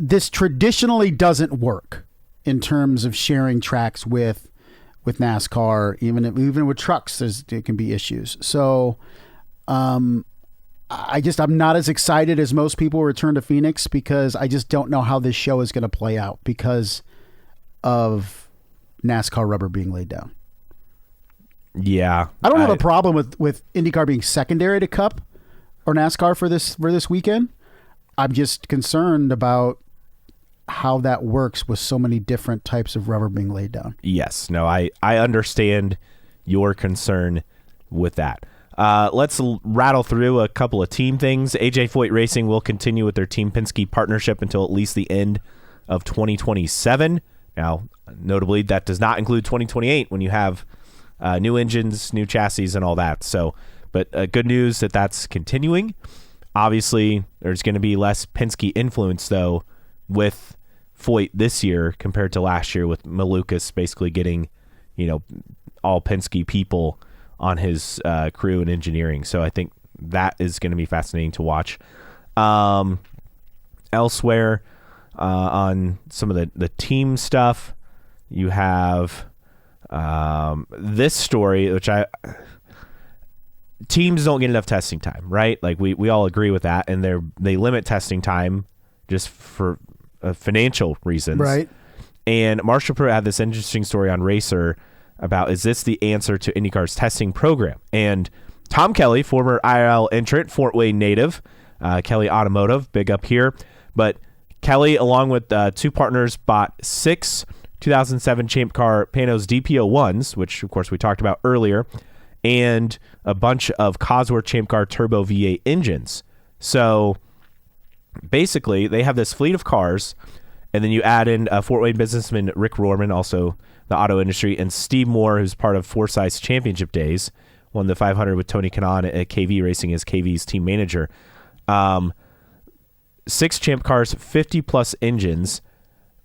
This traditionally doesn't work in terms of sharing tracks with NASCAR. Even with trucks, there can be issues. So I'm not as excited as most people return to Phoenix because I just don't know how this show is going to play out because of NASCAR rubber being laid down. Yeah. I don't have a problem with IndyCar being secondary to Cup or NASCAR for this weekend. I'm just concerned about how that works with so many different types of rubber being laid down. Yes. No, I understand your concern with that. Let's rattle through a couple of team things. AJ Foyt Racing will continue with their Team Penske partnership until at least the end of 2027. Now, notably, that does not include 2028 when you have new engines, new chassis, and all that. So, but good news that that's continuing. Obviously, there's going to be less Penske influence, though, with Foyt this year compared to last year, with Malukas basically getting, all Penske people on his crew and engineering. So I think that is going to be fascinating to watch. Elsewhere, on some of the team stuff, you have this story, which teams don't get enough testing time, right? Like we all agree with that, and they limit testing time just for financial reasons, right? And Marshall Pruitt had this interesting story on Racer about, is this the answer to IndyCar's testing program? And Tom Kelly, former IRL entrant, Fort Wayne native, Kelly Automotive, big up here, but Kelly, along with two partners, bought 6 2007 Champ Car Panos DP01s, which of course we talked about earlier, and a bunch of Cosworth Champ Car Turbo V8 engines. So basically, they have this fleet of cars, and then you add in Fort Wayne businessman Rick Rorman, also the auto industry, and Steve Moore, who's part of Forsyth's Championship Days, won the 500 with Tony Kanaan at KV Racing as KV's team manager. 6 Champ Cars, 50-plus engines.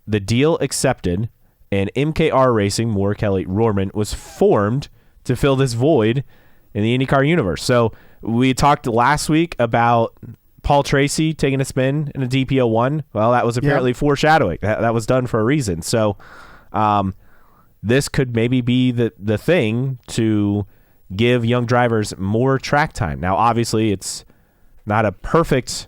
The deal accepted, and MKR Racing, Moore, Kelly, Rorman, was formed to fill this void in the IndyCar universe. So we talked last week about Paul Tracy taking a spin in a DP01. Well, that was apparently foreshadowing. That was done for a reason. So this could maybe be the thing to give young drivers more track time. Now, obviously, it's not a perfect...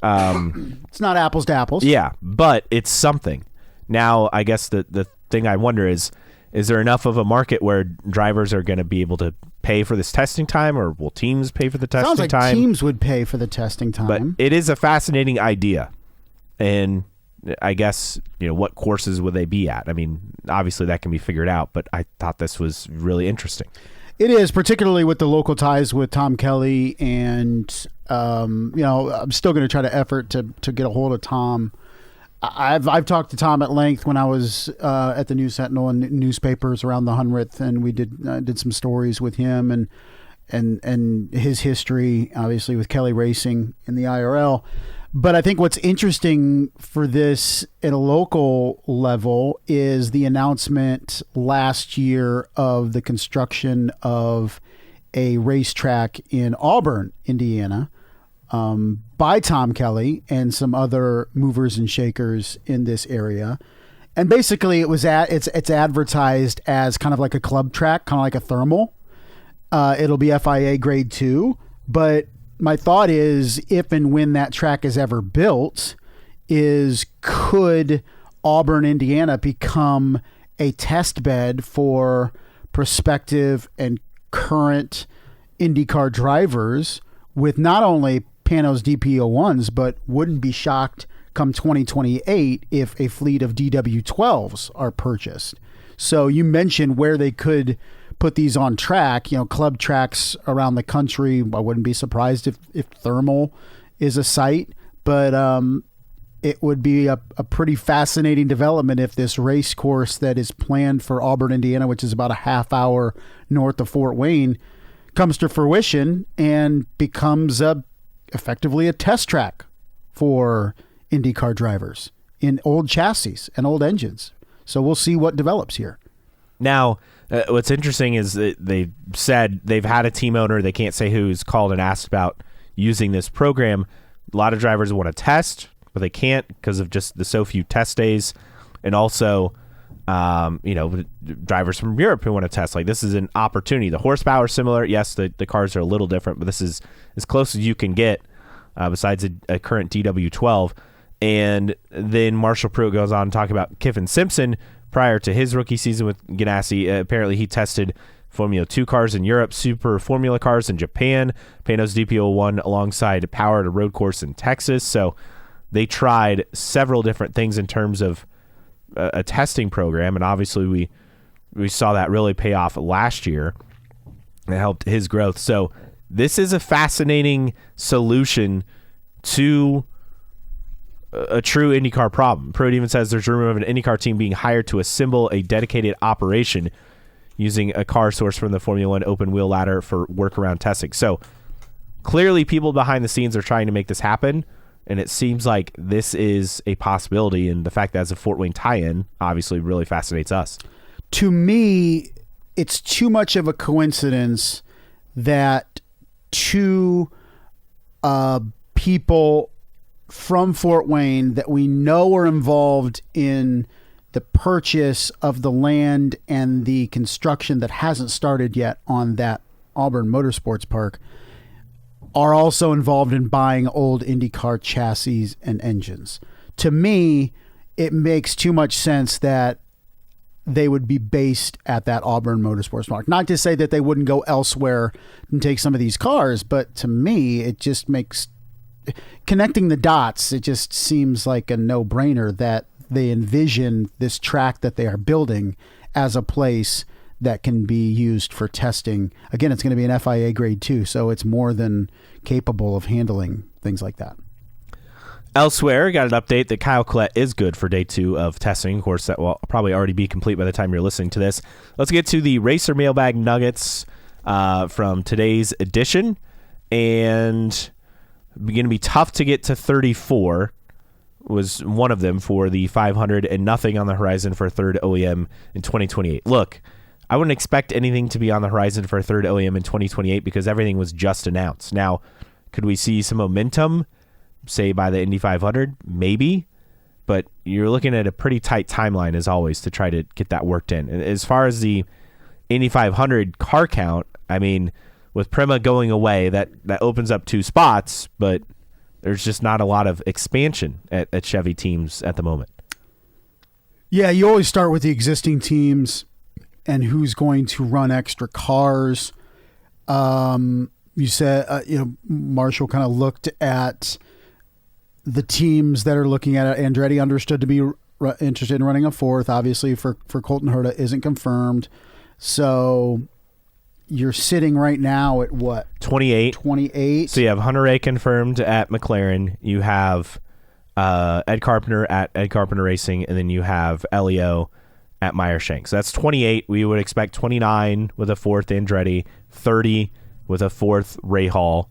it's not apples to apples. Yeah, but it's something. Now, I guess the thing I wonder is there enough of a market where drivers are going to be able to pay for this testing time, or will teams pay for the testing time? Sounds like teams would pay for the testing time. But it is a fascinating idea. And I guess, what courses would they be at? I mean, obviously that can be figured out, but I thought this was really interesting. It is, particularly with the local ties with Tom Kelly, and I'm still going to try to effort to get a hold of Tom. I've talked to Tom at length when I was at the News Sentinel and newspapers around the 100th, and we did some stories with him and his history, obviously with Kelly Racing in the IRL. But I think what's interesting for this at a local level is the announcement last year of the construction of a racetrack in Auburn, Indiana, by Tom Kelly and some other movers and shakers in this area. And basically it's advertised as kind of like a club track, kind of like a thermal. It'll be FIA grade 2, but my thought is, if and when that track is ever built, could Auburn, Indiana become a test bed for prospective and current IndyCar drivers with not only Panos DP01s, but wouldn't be shocked come 2028 if a fleet of DW12s are purchased. So you mentioned where they could put these on track, club tracks around the country. I wouldn't be surprised if Thermal is a site, but it would be a pretty fascinating development if this race course that is planned for Auburn, Indiana, which is about a half hour north of Fort Wayne, comes to fruition and becomes effectively a test track for IndyCar drivers in old chassis and old engines. So we'll see what develops here. Now, what's interesting is that they said they've had a team owner, they can't say who's called and asked about using this program. A lot of drivers want to test, but they can't because of just the so few test days. And also, drivers from Europe who want to test. Like, this is an opportunity. The horsepower is similar. Yes, the cars are a little different, but this is as close as you can get besides a current DW12. And then Marshall Pruitt goes on to talk about Kiffin Simpson prior to his rookie season with Ganassi. Apparently, he tested Formula 2 cars in Europe, Super Formula cars in Japan, Pano's DP01 alongside Power at a road course in Texas. So they tried several different things in terms of a testing program, and obviously we saw that really pay off last year. It helped his growth. So this is a fascinating solution to a true IndyCar problem. Pruitt even says there's rumor of an IndyCar team being hired to assemble a dedicated operation using a car sourced from the Formula One open wheel ladder for workaround testing. So clearly people behind the scenes are trying to make this happen, and it seems like this is a possibility, and the fact that it's a Fort Wayne tie-in obviously really fascinates us. To me, it's too much of a coincidence that two people from Fort Wayne that we know are involved in the purchase of the land and the construction that hasn't started yet on that Auburn Motorsports Park are also involved in buying old IndyCar chassis and engines. To me, it makes too much sense that they would be based at that Auburn Motorsports Park. Not to say that they wouldn't go elsewhere and take some of these cars, but to me, it just makes connecting the dots. It just seems like a no-brainer that they envision this track that they are building as a place that can be used for testing. Again, it's going to be an FIA grade 2, so it's more than capable of handling things like that. Elsewhere, got an update that Kyle Collette is good for day 2 of testing. Of course, that will probably already be complete by the time you're listening to this. Let's get to the Racer Mailbag Nuggets from today's edition. And it's going to be tough to get to 34. Was one of them for the 500 and nothing on the horizon for a third OEM in 2028. Look, I wouldn't expect anything to be on the horizon for a third OEM in 2028 because everything was just announced. Now, could we see some momentum, say by the Indy 500? Maybe, but you're looking at a pretty tight timeline as always to try to get that worked in. And as far as the Indy 500 car count, I mean, with Prema going away, that opens up 2 spots, but there's just not a lot of expansion at Chevy teams at the moment. Yeah, you always start with the existing teams and who's going to run extra cars. You said, Marshall kind of looked at the teams that are looking at it. Andretti understood to be interested in running a 4th. Obviously, for Colton Herta isn't confirmed. So you're sitting right now at what? 28. 28. So you have Hunter Ray confirmed at McLaren. You have Ed Carpenter at Ed Carpenter Racing, and then you have Elio at Meyer Shank. So that's 28. We would expect 29 with a 4th Andretti, 30 with a 4th Ray Hall,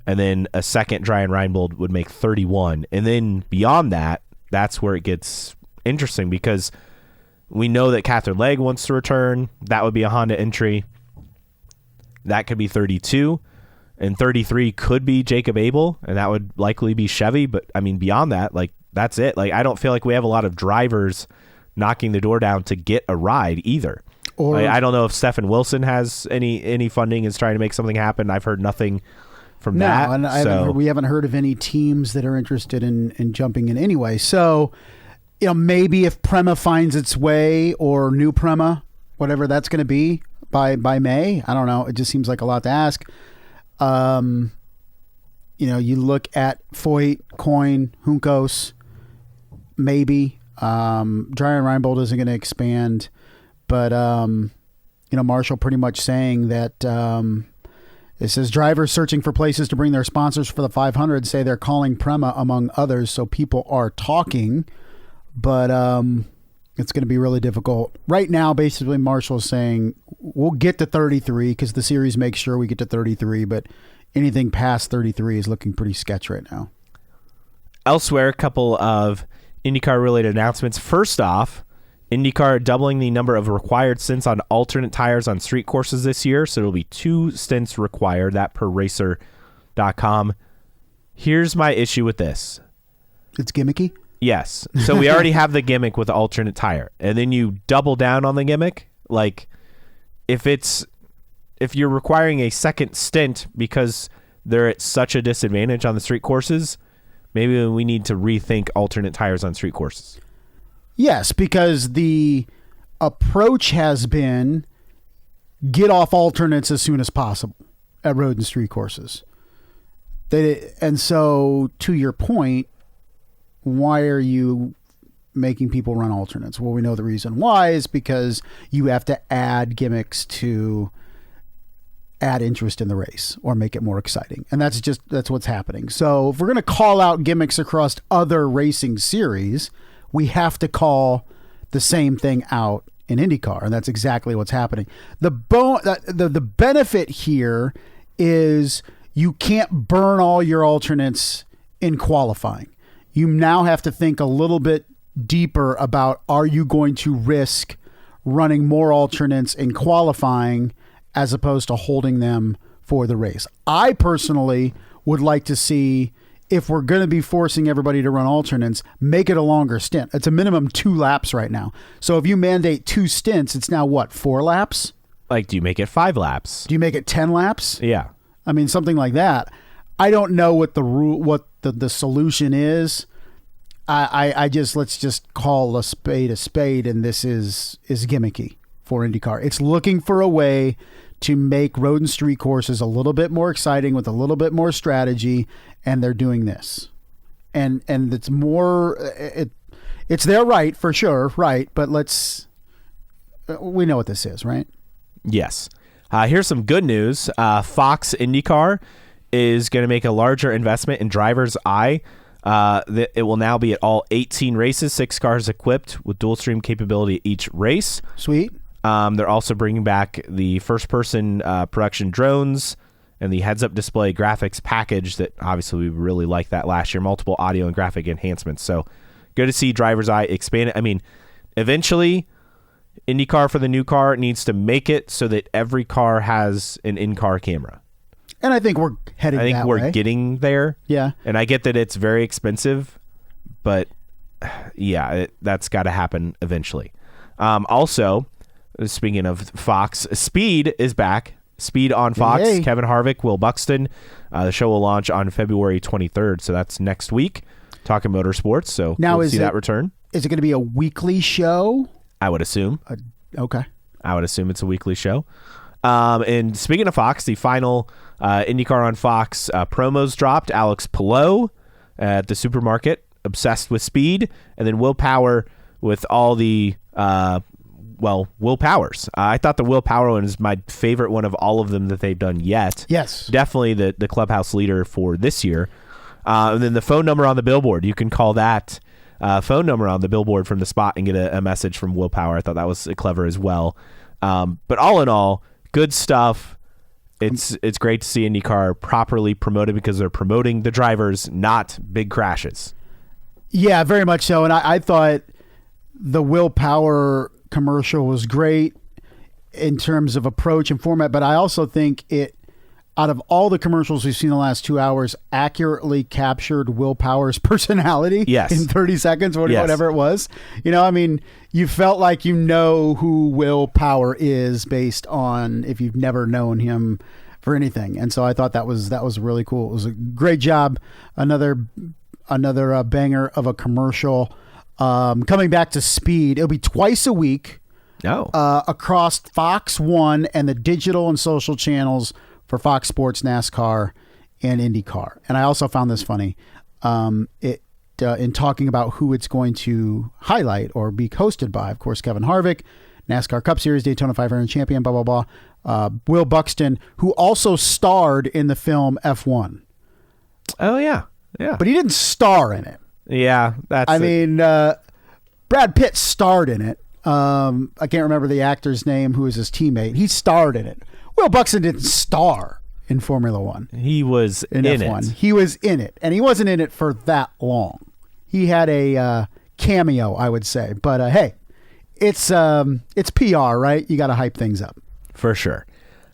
and then a 2nd Ryan Reinbold would make 31. And then beyond that, that's where it gets interesting because we know that Catherine Legg wants to return. That would be a Honda entry. That could be 32, and 33 could be Jacob Abel, and that would likely be Chevy. But I mean, beyond that, like, that's it. Like, I don't feel like we have a lot of drivers knocking the door down to get a ride either. Or like, I don't know if Stephen Wilson has any funding, is trying to make something happen. I've heard nothing from that. And we haven't heard of any teams that are interested in jumping in anyway. So, maybe if Prema finds its way, or new Prema, whatever that's going to be, by May, I don't know. It just seems like a lot to ask. You look at Foyt, Coyne, Juncos, maybe. Brian Reinbold isn't going to expand, but Marshall pretty much saying that It says drivers searching for places to bring their sponsors for the 500 say they're calling Prema among others. So people are talking, but it's going to be really difficult. Right now, basically, Marshall is saying we'll get to 33 because the series makes sure we get to 33, but anything past 33 is looking pretty sketch right now. Elsewhere, a couple of IndyCar-related announcements. First off, IndyCar doubling the number of required stints on alternate tires on street courses this year, so it'll be 2 stints required, that per racer.com. Here's my issue with this. It's gimmicky? Yes. So we already have the gimmick with the alternate tire, and then you double down on the gimmick. Like, if you're requiring a second stint because they're at such a disadvantage on the street courses, maybe we need to rethink alternate tires on street courses. Yes, because the approach has been get off alternates as soon as possible at road and street courses. And so, to your point, why are you making people run alternates? Well, we know the reason why is because you have to add gimmicks to add interest in the race or make it more exciting. And that's what's happening. So if we're going to call out gimmicks across other racing series, we have to call the same thing out in IndyCar, and that's exactly what's happening. The benefit here is you can't burn all your alternates in qualifying. You now have to think a little bit deeper about, are you going to risk running more alternates in qualifying as opposed to holding them for the race? I personally would like to see, if we're going to be forcing everybody to run alternates, make it a longer stint. It's a minimum 2 laps right now. So if you mandate 2 stints, it's now what, 4 laps? Like, do you make it 5 laps? Do you make it 10 laps? Yeah. I mean, something like that. I don't know what the solution is. Let's just call a spade, and this is gimmicky for IndyCar. It's looking for a way to make road and street courses a little bit more exciting with a little bit more strategy, and they're doing this. And it's more, it's their right for sure, right? But we know what this is, right? Yes. Here's some good news. Fox IndyCar is going to make a larger investment in Driver's Eye. It will now be at all 18 races, 6 cars equipped with dual stream capability at each race. Sweet. They're also bringing back the first-person production drones and the heads-up display graphics package that obviously we really liked that last year. Multiple audio and graphic enhancements. So good to see Driver's Eye expand it. I mean, eventually, IndyCar for the new car needs to make it so that every car has an in-car camera. And I think we're heading that way. I think we're getting there. Yeah. And I get that it's very expensive, but yeah, that's got to happen eventually. Also, speaking of Fox, Speed is back. Speed on Fox. Hey. Kevin Harvick, Will Buxton. The show will launch on February 23rd, so that's next week. Talking motorsports, so now we'll see that return. Is it going to be a weekly show? I would assume. Okay. I would assume it's a weekly show. And speaking of Fox, the final IndyCar on Fox promos dropped. Alex Palou at the supermarket, obsessed with speed, and then Will Power with all the Will Powers. I thought the Will Power one is my favorite one of all of them that they've done yet. Yes. Definitely the clubhouse leader for this year. And then the phone number on the billboard, you can call that phone number on the billboard from the spot and get a message from Will Power. I thought that was clever as well. But all in all, good stuff. It's great to see IndyCar properly promoted because they're promoting the drivers, not big crashes. Yeah, very much so. And I thought the Will Power commercial was great in terms of approach and format, but I also think it, out of all the commercials we've seen the last 2 hours, accurately captured Will Power's personality in 30 seconds, whatever it was. You know, I mean, you felt like you know who Will Power is based on if you've never known him for anything. And so I thought that was really cool. It was a great job. Another banger of a commercial. Coming back to Speed, it'll be twice a week across Fox One and the digital and social channels for Fox Sports, NASCAR, and IndyCar. And I also found this funny. In talking about who it's going to highlight or be hosted by, of course, Kevin Harvick, NASCAR Cup Series, Daytona 500 champion, blah, blah, blah. Will Buxton, who also starred in the film F1. Oh, yeah. Yeah. But he didn't star in it. Yeah. I mean, Brad Pitt starred in it. I can't remember the actor's name who was his teammate. He starred in it. Will Buxton didn't star in Formula One. He was in F1. it. He was in it, and he wasn't in it for that long. He had a cameo, I would say. But hey, it's PR, right? You got to hype things up. For sure.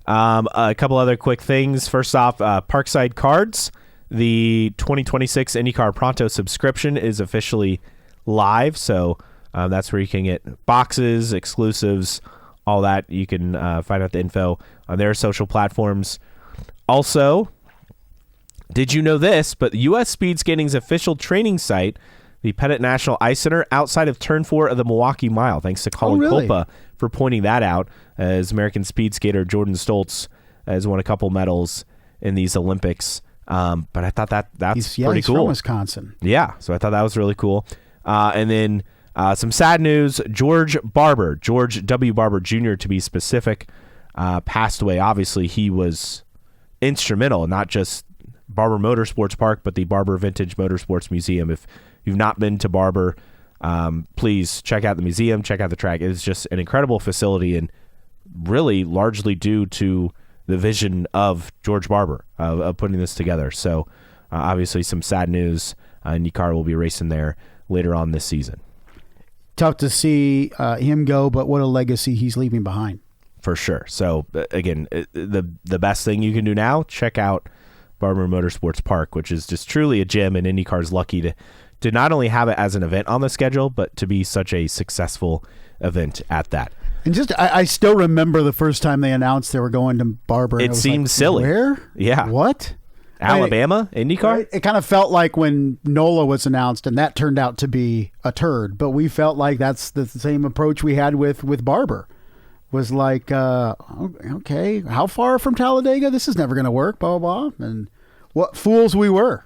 A couple other quick things. First off, Parkside Cards. The 2026 IndyCar Pronto subscription is officially live, so that's where you can get boxes, exclusives, all that. You can find out the info on their social platforms. Also, did you know this, but U.S. Speed Skating's official training site, the Pettit National Ice Center, outside of Turn 4 of the Milwaukee Mile, thanks to Colin Kolpa for pointing that out, as American speed skater Jordan Stoltz has won a couple medals in these Olympics. But I thought that's pretty he's cool. From Wisconsin. Yeah, so I thought that was really cool. And then some sad news: George W. Barber Jr. to be specific, passed away. Obviously, he was instrumental, not just Barber Motorsports Park, but the Barber Vintage Motorsports Museum. If you've not been to Barber, please check out the museum, check out the track. It's just an incredible facility, and really largely due to the vision of George Barber of putting this together. So obviously some sad news. IndyCar will be racing there later on this season. Tough to see him go, but what a legacy he's leaving behind. For sure. So again, the best thing you can do now, check out Barber Motorsports Park, which is just truly a gem, and IndyCar's lucky to not only have it as an event on the schedule, but to be such a successful event at that. And just, I still remember the first time they announced they were going to Barber. It seemed silly. Where? Yeah. What? Alabama? IndyCar? Right? It kind of felt like when NOLA was announced, and that turned out to be a turd. But we felt like that's the same approach we had with Barber. Was like, okay, how far from Talladega? This is never going to work, blah, blah, blah. And what fools we were.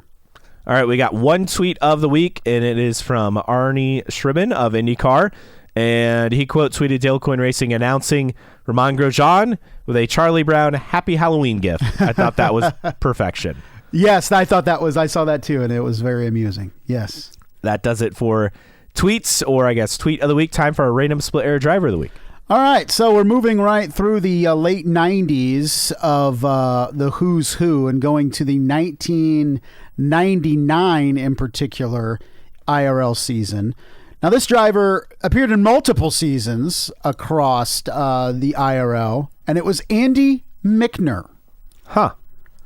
All right, we got one tweet of the week, and it is from Arnie Schribbin of IndyCar. And he quote tweeted Dale Coyne Racing announcing Romain Grosjean with a Charlie Brown Happy Halloween gift. I thought that was perfection. Yes, I saw that too, and it was very amusing. Yes. That does it for tweets, or I guess tweet of the week. Time for our random split air driver of the week. All right, so we're moving right through the late 90s of the who's who and going to the 1999 in particular IRL season. Now, this driver appeared in multiple seasons across the IRL, and it was Andy Michner. Huh.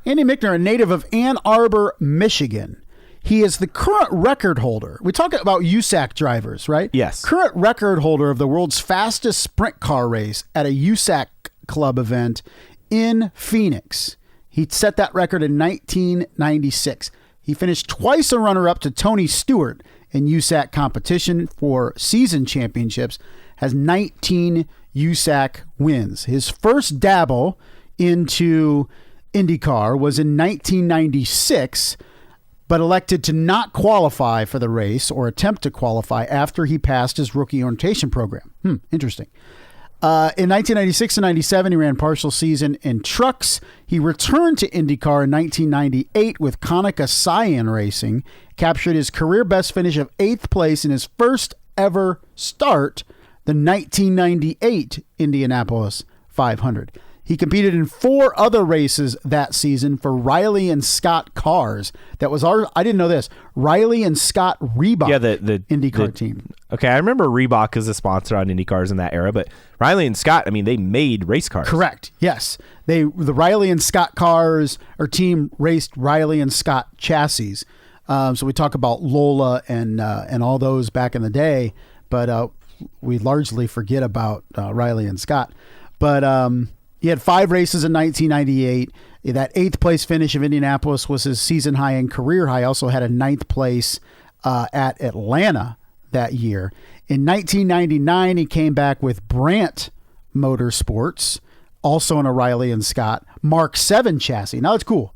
Andy Michner, a native of Ann Arbor, Michigan. He is the current record holder. We talk about USAC drivers, right? Yes. Current record holder of the world's fastest sprint car race at a USAC club event in Phoenix. He set that record in 1996. He finished twice a runner-up to Tony Stewart in USAC competition for season championships, has 19 USAC wins. His first dabble into IndyCar was in 1996, but elected to not qualify for the race or attempt to qualify after he passed his rookie orientation program. Interesting. In 1996 and 97, he ran partial season in trucks. He returned to IndyCar in 1998 with Konica Cyan Racing, captured his career best finish of 8th place in his first ever start, the 1998 Indianapolis 500. He competed in 4 other races that season for Riley and Scott cars. That was I didn't know this. Riley and Scott Reebok. Yeah, the IndyCar team. Okay, I remember Reebok as a sponsor on IndyCars in that era, but Riley and Scott, I mean, they made race cars. Correct. Yes. The Riley and Scott cars or team raced Riley and Scott chassis. So we talk about Lola and all those back in the day, but we largely forget about Riley and Scott. But he had 5 races in 1998. That 8th place finish of Indianapolis was his season high and career high. Also had a 9th place at Atlanta that year. In 1999, he came back with Brandt Motorsports, also in a Riley and Scott Mark 7 chassis. Now it's cool.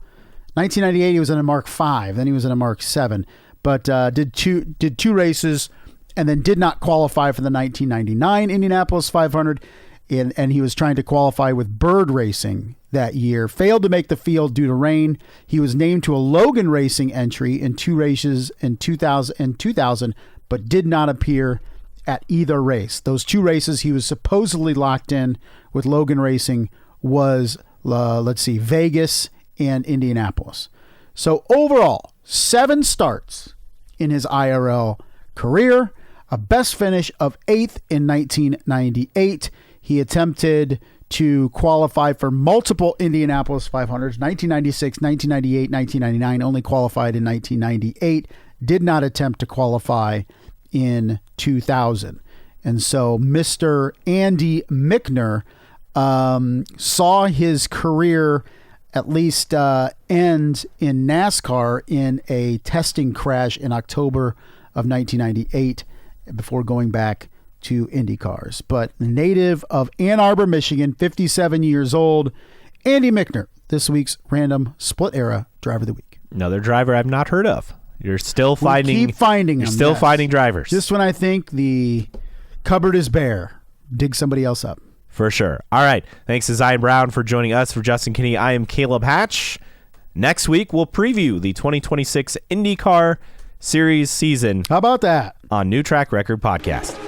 1998, he was in a Mark 5. Then he was in a Mark 7. But did two races and then did not qualify for the 1999 Indianapolis 500. And he was trying to qualify with Bird Racing that year. Failed to make the field due to rain. He was named to a Logan Racing entry in 2 races in 2000, but did not appear at either race. Those 2 races he was supposedly locked in with Logan Racing was, Vegas and Indianapolis. So overall, 7 starts in his IRL career, a best finish of 8th in 1998. He attempted to qualify for multiple Indianapolis 500s, 1996, 1998, 1999, only qualified in 1998, did not attempt to qualify in 2000. And so Mr. Andy Michner saw his career at least end in NASCAR in a testing crash in October of 1998 before going back to IndyCars. But native of Ann Arbor, Michigan, 57 years old, Andy Michner, this week's random split era driver of the week. Another driver I've not heard of. You're still finding. We keep finding You're them, still yes. finding drivers. Just when I think the cupboard is bare, dig somebody else up. For sure. All right. Thanks to Zion Brown for joining us. For Justin Kinney, I am Caleb Hatch. Next week, we'll preview the 2026 IndyCar Series season. How about that? On New Track Record Podcast.